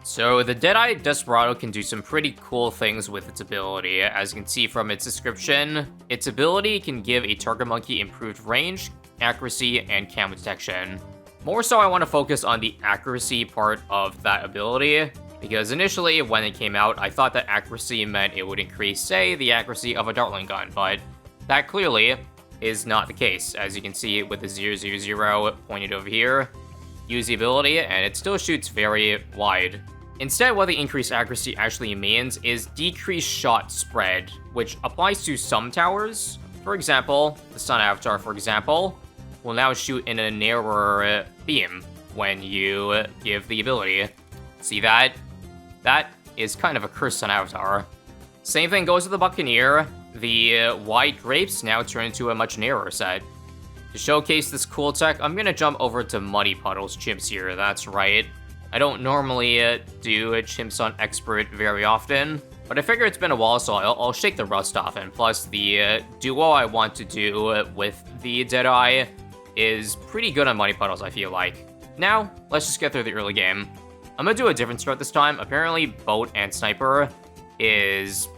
So the Deadeye Desperado can do some pretty cool things with its ability. As you can see from its description, its ability can give a target monkey improved range, accuracy, and camo detection. More so, I want to focus on the accuracy part of that ability, because initially, when it came out, I thought that accuracy meant it would increase, say, the accuracy of a Dartling gun, but that clearly is not the case. As you can see with the 000 pointed over here, use the ability, and it still shoots very wide. Instead, what the increased accuracy actually means is decreased shot spread, which applies to some towers. For example, the Sun Avatar, for example, will now shoot in a narrower beam when you give the ability. See that? That is kind of a cursed Sun Avatar. Same thing goes with the Buccaneer. The wide grapes now turn into a much narrower set. To showcase this cool tech, I'm gonna jump over to Muddy Puddles chimps here, that's right. I don't normally do chimps on expert very often, but I figure it's been a while, so I'll shake the rust off, and plus the duo I want to do with the Deadeye is pretty good on Muddy Puddles, I feel like. Now, let's just get through the early game. I'm gonna do a different start this time. Apparently, Boat and Sniper is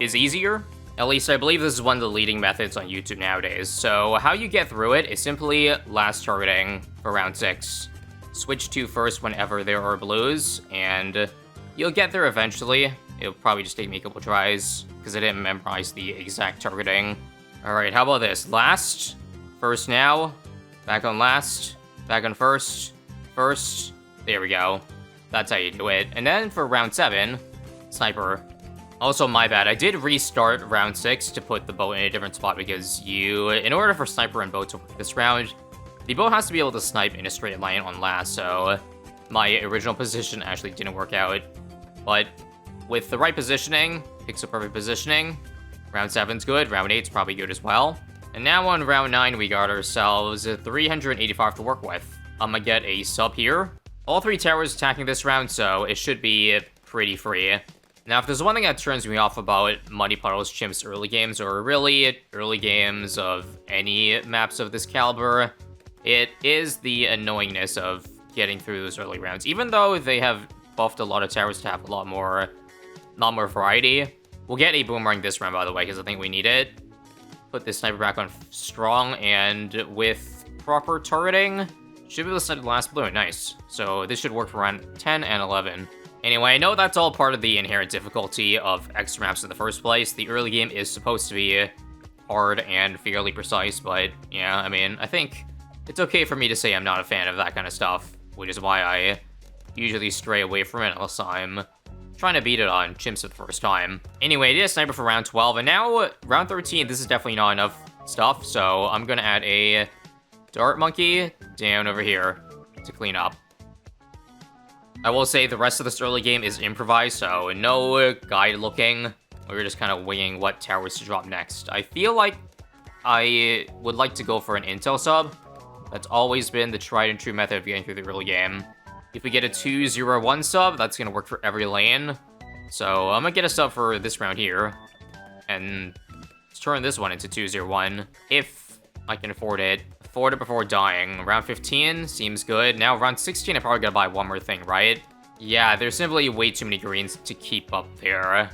easier. At least I believe this is one of the leading methods on YouTube nowadays. So how you get through it is simply last targeting for round 6. Switch to first whenever there are blues, and you'll get there eventually. It'll probably just take me a couple tries, because I didn't memorize the exact targeting. Alright, how about this? Last, first now, back on last, back on first, first, there we go. That's how you do it. And then for round 7, Sniper. Also, my bad, I did restart round 6 to put the boat in a different spot, because in order for Sniper and Boat to work this round, the boat has to be able to snipe in a straight line on last, so my original position actually didn't work out. But with the right positioning, pixel perfect positioning, round 7's good, round 8's probably good as well. And now on round 9, we got ourselves 385 to work with. I'm gonna get a sub here. All 3 towers attacking this round, so it should be pretty free. Now, if there's one thing that turns me off about Muddy Puddles Chimps early games, or really early games of any maps of this caliber, it is the annoyingness of getting through those early rounds. Even though they have buffed a lot of towers to have a lot more variety. We'll get a boomerang this round, by the way, because I think we need it. Put this sniper back on strong, and with proper targeting, should be able to snipe the last balloon. Nice. So this should work for round 10 and 11. Anyway, I know that's all part of the inherent difficulty of extra maps in the first place. The early game is supposed to be hard and fairly precise, but yeah, I mean, I think it's okay for me to say I'm not a fan of that kind of stuff, which is why I usually stray away from it unless I'm trying to beat it on chimps for the first time. Anyway, it is sniper for round 12, and now round 13, this is definitely not enough stuff, so I'm gonna add a dart monkey down over here to clean up. I will say the rest of this early game is improvised, so no guide looking. We're just kind of winging what towers to drop next. I feel like I would like to go for an intel sub. That's always been the tried and true method of getting through the early game. If we get a 2-0-1 sub, that's going to work for every lane. So I'm going to get a sub for this round here. And let's turn this one into 2-0-1, if I can afford it. Afford it before dying. Round 15 seems good. Now round 16, I probably gotta buy one more thing, right? Yeah, there's simply way too many greens to keep up there. I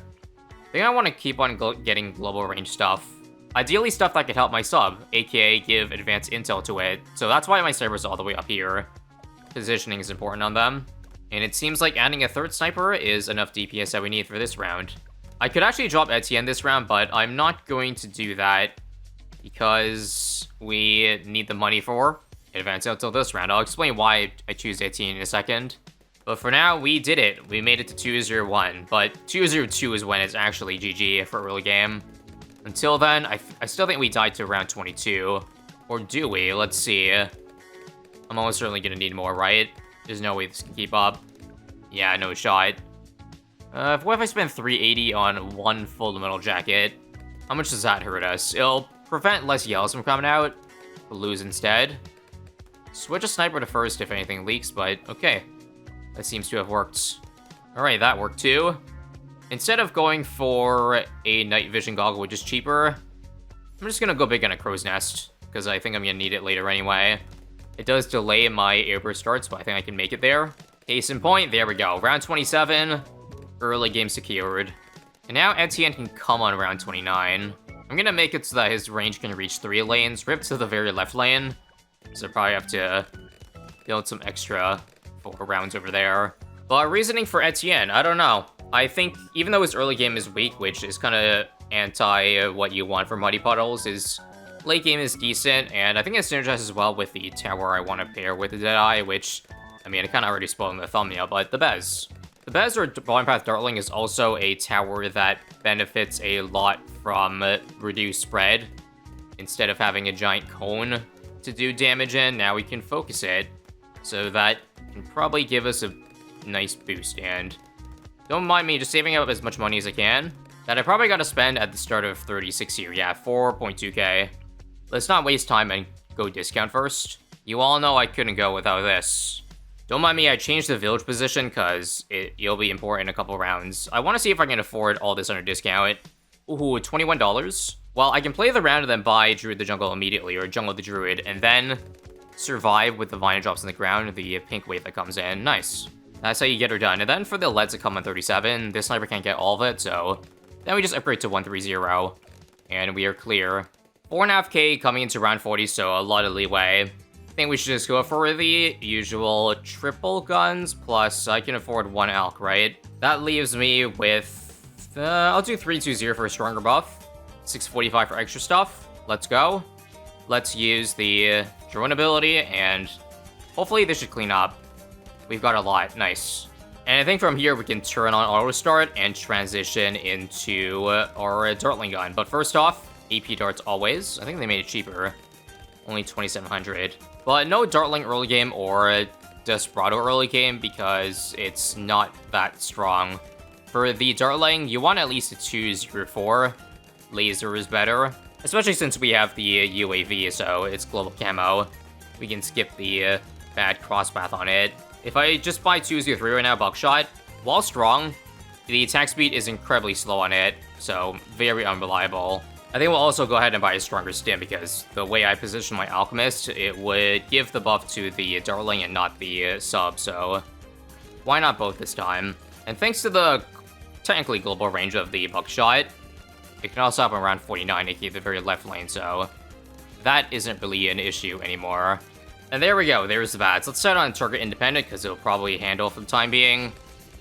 think I want to keep on getting global range stuff. Ideally stuff that could help my sub, aka give advanced intel to it. So that's why my sniper's all the way up here. Positioning is important on them. And it seems like adding a third sniper is enough DPS that we need for this round. I could actually drop Etienne this round, but I'm not going to do that because we need the money for advance until this round. I'll explain why I choose 18 in a second. But for now, we did it. We made it to 2-0-1, but 2-0-2 is when it's actually GG for early game. Until then, I still think we died to round 22. Or do we? Let's see. I'm almost certainly gonna need more, right? There's no way this can keep up. Yeah, no shot. What if I spend 380 on one full metal jacket? How much does that hurt us? It'll prevent less yells from coming out. We'll lose instead. Switch a sniper to first if anything leaks, but okay. That seems to have worked. Alright, that worked too. Instead of going for a night vision goggle, which is cheaper, I'm just gonna go big on a crow's nest, because I think I'm gonna need it later anyway. It does delay my airburst starts, but I think I can make it there. Case in point, there we go. Round 27, early game secured. And now Etienne can come on round 29. I'm gonna make it so that his range can reach 3 lanes, rip to the very left lane. So probably have to build some extra 4 rounds over there. But reasoning for Etienne, I don't know. I think even though his early game is weak, which is kind of anti what you want for Muddy Puddles, his late game is decent, and I think it synergizes well with the tower I want to pair with the Deadeye, which, I mean, I kind of already spoiled in the thumbnail, but the Bez. The Bez, or Volume Path Dartling, is also a tower that benefits a lot from reduced spread. Instead of having a giant cone to do damage in, now we can focus it, so that can probably give us a nice boost, and don't mind me just saving up as much money as I can. That I probably gotta spend at the start of 36 here. Yeah, 4.2k. Let's not waste time and go discount first. You all know I couldn't go without this. Don't mind me, I changed the village position because it'll be important in a couple rounds. I want to see if I can afford all this under discount. Ooh, $21. Well, I can play the round and then buy Druid the Jungle immediately, or Jungle the Druid, and then survive with the Vine drops in the ground, the pink wave that comes in. Nice. That's how you get her done. And then for the leads that come on 37, this sniper can't get all of it, so then we just upgrade to 130, and we are clear. 4.5k coming into round 40, so a lot of leeway. I think we should just go for the usual triple guns, plus I can afford 1 Alk, right? That leaves me with, I'll do 320 for a stronger buff, 645 for extra stuff. Let's go. Let's use the drone ability, and hopefully this should clean up. We've got a lot, nice. And I think from here we can turn on auto start and transition into our Dartling gun. But first off, AP darts always. I think they made it cheaper, only 2,700. But no Dartling early game or Desperado early game because it's not that strong. For the Dartling, you want at least a 204. Laser is better, especially since we have the UAV, so it's global camo. We can skip the bad crosspath on it. If I just buy 203 right now, Buckshot, while strong, the attack speed is incredibly slow on it, so very unreliable. I think we'll also go ahead and buy a stronger stim because the way I position my Alchemist, it would give the buff to the Dartling and not the sub, so why not both this time? And thanks to the technically global range of the Buckshot, it can also happen around 49, aka the very left lane, so that isn't really an issue anymore. And there we go, there's the bats. Let's set on target independent because it'll probably handle for the time being.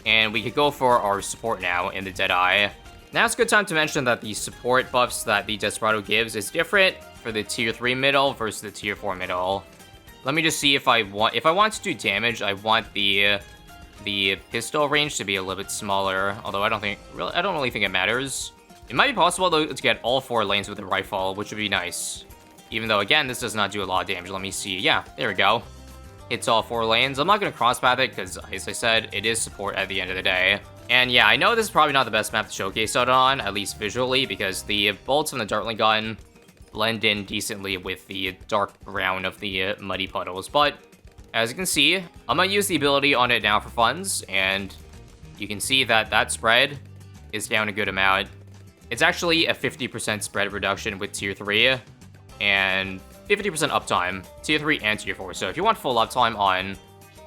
And we could go for our support now in the Deadeye. Now's a good time to mention that the support buffs that the Desperado gives is different for the tier 3 middle versus the tier 4 middle. Let me just see if I want to do damage, I want the pistol range to be a little bit smaller, although I don't really think it matters. It might be possible though to get all 4 lanes with the rifle, which would be nice. Even though, again, this does not do a lot of damage. Let me see. Yeah, there we go. Hits all 4 lanes. I'm not going to crosspath it because, as I said, it is support at the end of the day. And yeah, I know this is probably not the best map to showcase it on, at least visually, because the bolts from the Dartling gun blend in decently with the dark brown of the Muddy Puddles. But, as you can see, I'm going to use the ability on it now for funds, and you can see that that spread is down a good amount. It's actually a 50% spread reduction with tier 3. And 50% uptime, tier 3 and tier 4. So if you want full uptime on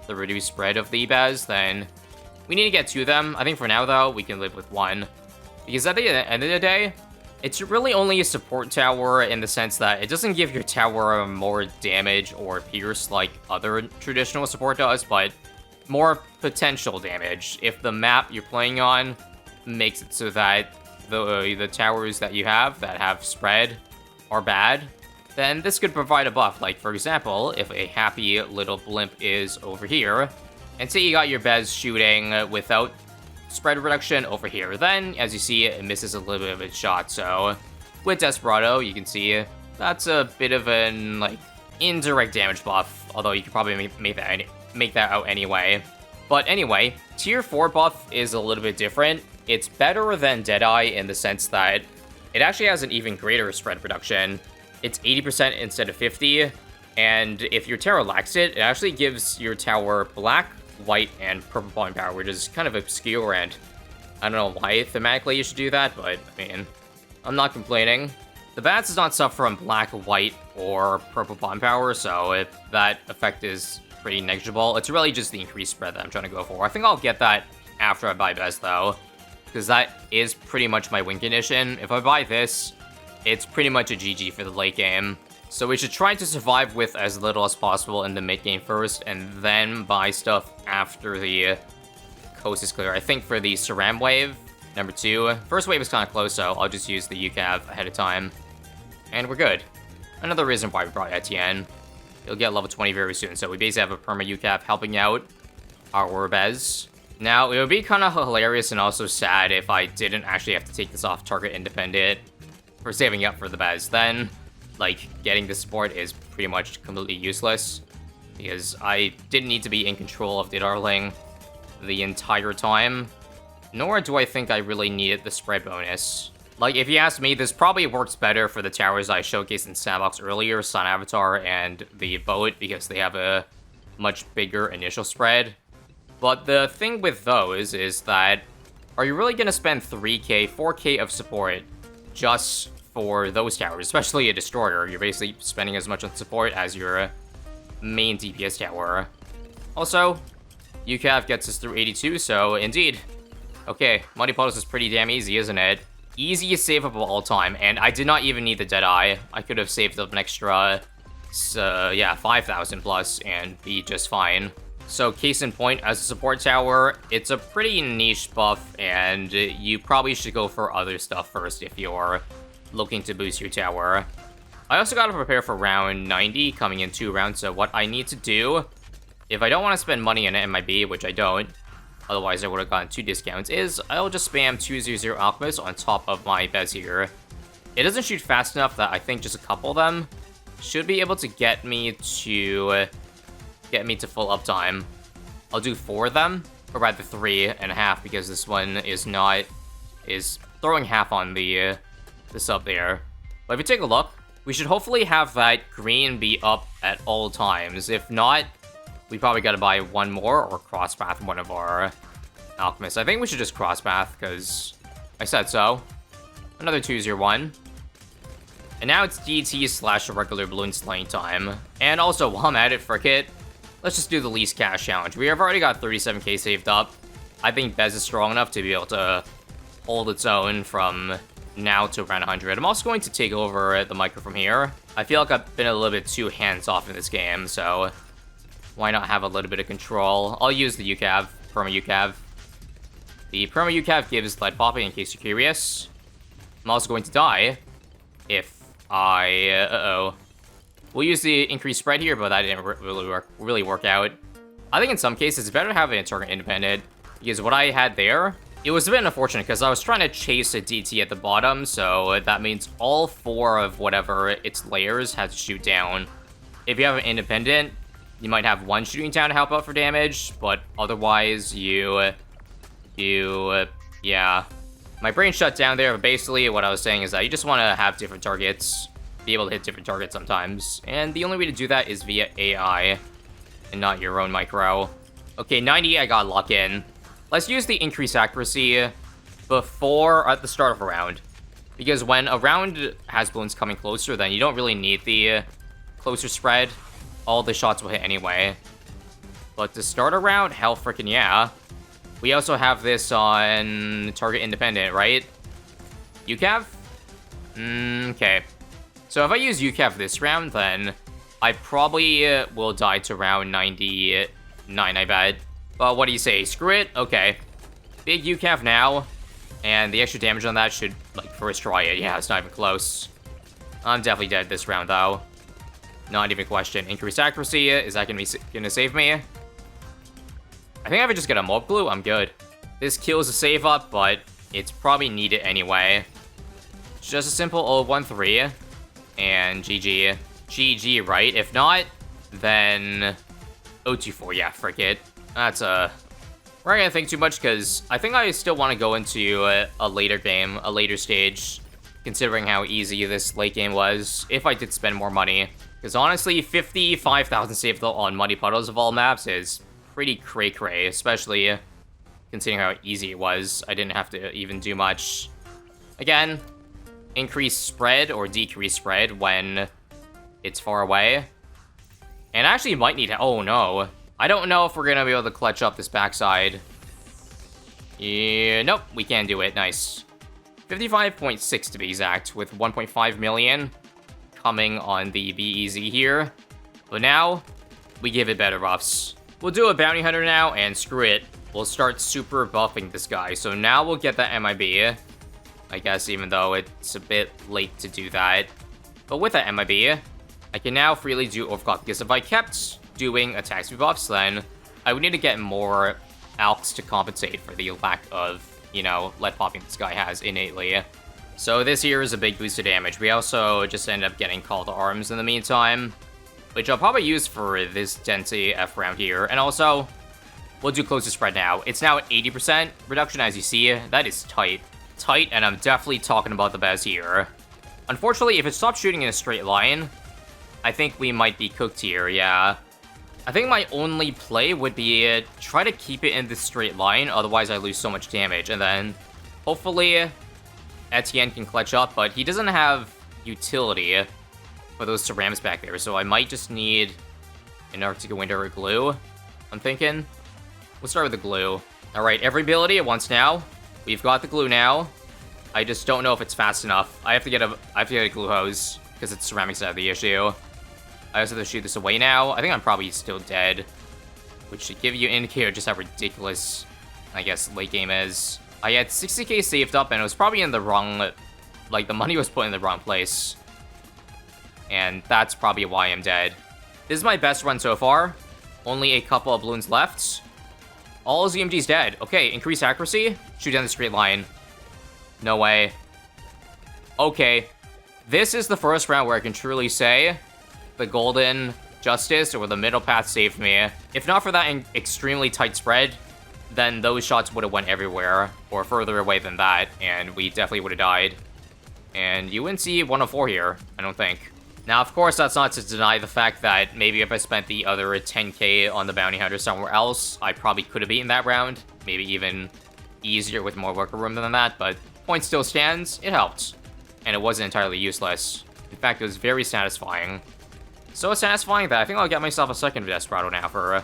the reduced spread of the Baz, then we need to get 2 of them. I think for now, though, we can live with 1. Because at the end of the day, it's really only a support tower in the sense that it doesn't give your tower more damage or pierce like other traditional support does, but more potential damage. If the map you're playing on makes it so that the towers that you have that have spread are bad, then this could provide a buff. Like, for example, if a happy little blimp is over here, and say you got your Bez shooting without spread reduction over here, then, as you see, it misses a little bit of its shot. So, with Desperado, you can see that's a bit of an, like, indirect damage buff, although you could probably make that out anyway. But anyway, tier 4 buff is a little bit different. It's better than Deadeye in the sense that it actually has an even greater spread reduction. It's 80% instead of 50, and if your tower lacks it, it actually gives your tower black, white, and purple point power, which is kind of obscure, and I don't know why thematically you should do that, but, I mean, I'm not complaining. The bats does not suffer from black, white, or purple bomb power, so that effect is pretty negligible. It's really just the increased spread that I'm trying to go for. I think I'll get that after I buy Bez, though, because that is pretty much my win condition. If I buy this, it's pretty much a GG for the late game. So we should try to survive with as little as possible in the mid game first, and then buy stuff after the coast is clear. I think for the Saram wave, number 2, first wave is kind of close, so I'll just use the UCAV ahead of time. And we're good. Another reason why we brought Etienne. He'll get level 20 very soon, so we basically have a perma UCAV helping out our Bez. Now, it would be kind of hilarious and also sad if I didn't actually have to take this off target independent for saving up for the Bez. Then, like, getting the support is pretty much completely useless, because I didn't need to be in control of the Darling the entire time, nor do I think I really needed the spread bonus. Like, if you ask me, this probably works better for the towers I showcased in Sandbox earlier, Sun Avatar and the Boat, because they have a much bigger initial spread. But the thing with those is that, are you really gonna spend 3k, 4k of support just for those towers, especially a Destroyer? You're basically spending as much on support as your main DPS tower. Also, UCAV gets us through 82, so indeed. Okay, Money Puddles is pretty damn easy, isn't it? Easiest save up of all time, and I did not even need the Deadeye. I could have saved up an extra, 5,000 plus and be just fine. So case in point, as a support tower, it's a pretty niche buff, and you probably should go for other stuff first if you're looking to boost your tower. I also gotta prepare for round 90 coming in 2 rounds, so what I need to do, if I don't want to spend money on an MIB, which I don't, otherwise I would have gotten 2 discounts, is I'll just spam 200 Alchemist on top of my Bez here. It doesn't shoot fast enough that I think just a couple of them should be able to get me to full uptime. I'll do 4 of them, or rather 3.5, because this one is throwing half on the sub there. But if you take a look, we should hopefully have that green be up at all times. If not, we probably gotta buy 1 more or crosspath one of our alchemists. I think we should just crosspath, because I said so. Another 201. And now it's DT / regular balloon slaying time. And also, while I'm at it, frick it, let's just do the least cash challenge. We have already got 37k saved up. I think Bez is strong enough to be able to hold its own from now to around 100. I'm also going to take over the micro from here. I feel like I've been a little bit too hands-off in this game, so why not have a little bit of control? I'll use the UCAV, Perma UCAV. The Perma UCAV gives lead popping, in case you're curious. I'm also going to die if I... We'll use the increased spread here, but that didn't really work out. I think in some cases, it's better to have it in target independent, because what I had there, it was a bit unfortunate, because I was trying to chase a DT at the bottom, so that means all 4 of whatever its layers had to shoot down. If you have an independent, you might have 1 shooting down to help out for damage, but otherwise, yeah. My brain shut down there, but basically what I was saying is that you just want to have different targets, be able to hit different targets sometimes, and the only way to do that is via AI, and not your own micro. Okay, 90, I got lock in. Let's use the increased accuracy before, at the start of a round, because when a round has balloons coming closer, then you don't really need the closer spread. All the shots will hit anyway. But to start a round, hell frickin' yeah. We also have this on target independent, right? UCAV? Okay. So if I use UCAV this round, then I probably will die to round 99, I bet. But what do you say? Screw it? Okay. Big UCAV now. And the extra damage on that should, like, first try it. Yeah, it's not even close. I'm definitely dead this round, though. Not even a question. Increased accuracy, is that gonna save me? I think if I just get a mob glue, I'm good. This kills a save up, but it's probably needed anyway. Just a simple 013, and GG. GG, right? If not, then 024, yeah, frick it. That's we're not gonna think too much, because I think I still want to go into a later game, a later stage, considering how easy this late game was, if I did spend more money. Because honestly, 55,000 saved on Muddy Puddles of all maps is pretty cray-cray, especially considering how easy it was. I didn't have to even do much. Again, increase spread or decrease spread when it's far away. And actually might need... Oh, no. I don't know if we're gonna be able to clutch up this backside. Yeah, nope, we can do it. Nice. 55.6 to be exact, with 1.5 million coming on the BEZ here. But now, we give it better buffs. We'll do a bounty hunter now, and screw it. We'll start super buffing this guy. So now we'll get that MIB. I guess even though it's a bit late to do that. But with that MIB, I can now freely do overclock, because if I kept doing attack speed buffs, then I would need to get more alks to compensate for the lack of, you know, lead popping this guy has innately. So this here is a big boost to damage. We also just end up getting Call to Arms in the meantime, which I'll probably use for this density F round here. And also, we'll do close to spread now. It's now at 80% reduction, as you see. That is tight. Tight, and I'm definitely talking about the Bez here. Unfortunately, if it stops shooting in a straight line, I think we might be cooked here, yeah. I think my only play would be try to keep it in this straight line, otherwise I lose so much damage. And then, hopefully, Etienne can clutch up, but he doesn't have utility for those ceramics back there, so I might just need an Arctic Winter or glue, I'm thinking. We'll start with the glue. Alright, every ability at once now. We've got the glue now. I just don't know if it's fast enough. I have to get a glue hose, because it's ceramics out of the issue. I also have to shoot this away now. I think I'm probably still dead, which should give you an indicator just how ridiculous, I guess, late game is. I had 60k saved up, and it was probably in the wrong... Like, the money was put in the wrong place. And that's probably why I'm dead. This is my best run so far. Only a couple of balloons left. All ZMG's dead. Okay, increase accuracy. Shoot down the straight line. No way. Okay. This is the first round where I can truly say the Golden Justice or the middle path saved me. If not for that extremely tight spread, then those shots would have went everywhere, or further away than that, and we definitely would have died. And you wouldn't see 104 here, I don't think. Now, of course, that's not to deny the fact that maybe if I spent the other 10k on the bounty hunter somewhere else, I probably could have beaten that round. Maybe even easier with more worker room than that, but point still stands, it helped. And it wasn't entirely useless. In fact, it was very satisfying. So satisfying that I think I'll get myself a second Desperado now for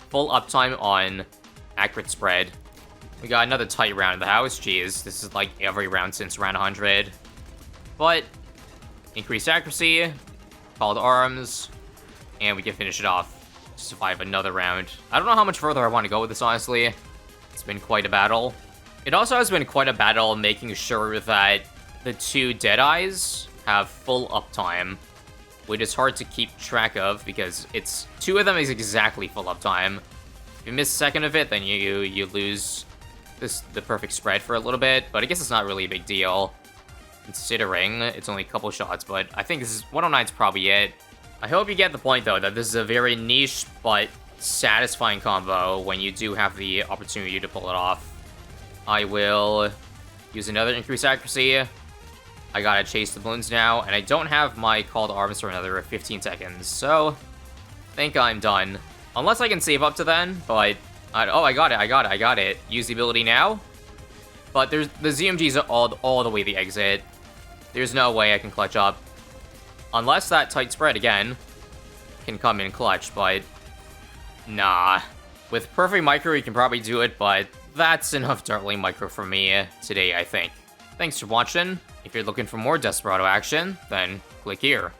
full uptime on accurate spread. We got another tight round in the house. Jeez, this is like every round since round 100. But increased accuracy, Call to Arms, and we can finish it off to survive another round. I don't know how much further I want to go with this, honestly. It's been quite a battle. It also has been quite a battle making sure that the two Deadeyes have full uptime, which is hard to keep track of because it's two of them is exactly full uptime. If you miss a second of it, then you lose the perfect spread for a little bit, but I guess it's not really a big deal considering it's only a couple shots, but I think this is 109 is probably it. I hope you get the point though that this is a very niche but satisfying combo when you do have the opportunity to pull it off. I will use another increased accuracy. I gotta chase the balloons now, and I don't have my Call to Arms for another 15 seconds, so I think I'm done. Unless I can save up to then, but... oh, I got it. Use the ability now. But there's the ZMG's all the way to the exit. There's no way I can clutch up. Unless that tight spread again can come in clutch, but... Nah. With perfect micro, you can probably do it, but that's enough dartling micro for me today, I think. Thanks for watching. If you're looking for more Desperado action, then click here.